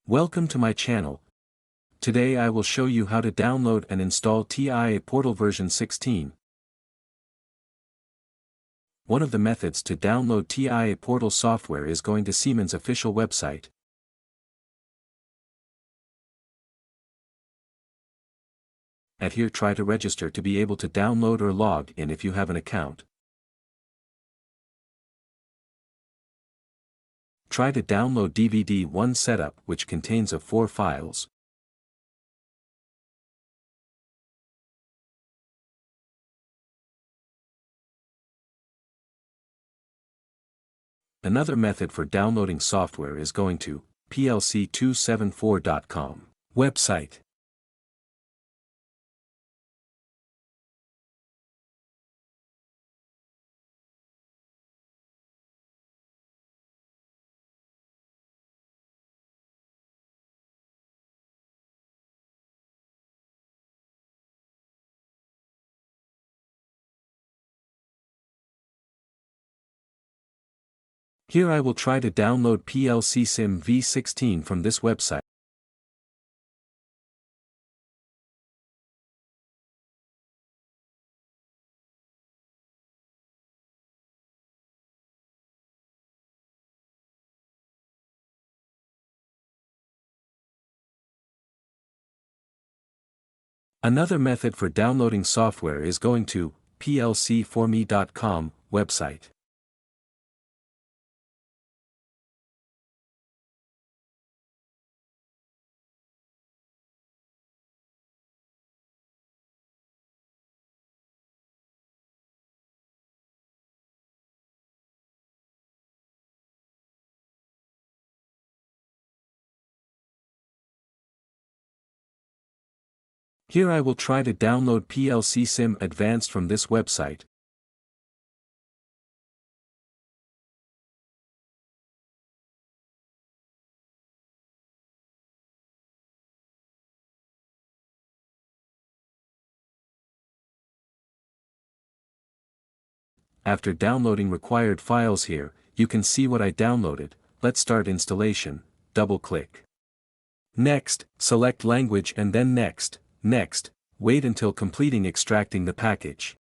Welcome to my channel. Today I will show you how to download and install TIA Portal version 16. One of the methods to download TIA Portal software is going to Siemens' official website. At here try to register to be able to download or log in if you have an account. Try to download DVD1 setup which contains of 4 files. Another method for downloading software is going to plc274.com website. Here I will try to download PLC SIM V16 from this website. Another method for downloading software is going to plc4me.com website. Here I will try to download PLC SIM Advanced from this website. After downloading required files here, you can see what I downloaded. Let's start installation. Double-click. Next, select language and then next. Next, wait until completing extracting the package.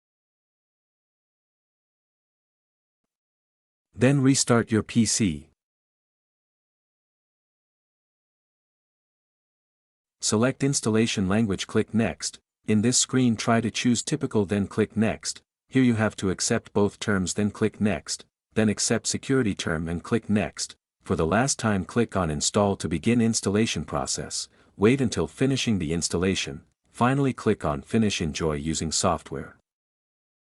Then restart your PC. Select installation language, click Next. In this screen try to choose typical, then click Next. Here you have to accept both terms, then click Next. Then accept security term and click Next. For the last time click on Install to begin installation process. Wait until finishing the installation. Finally click on Finish. Enjoy using software.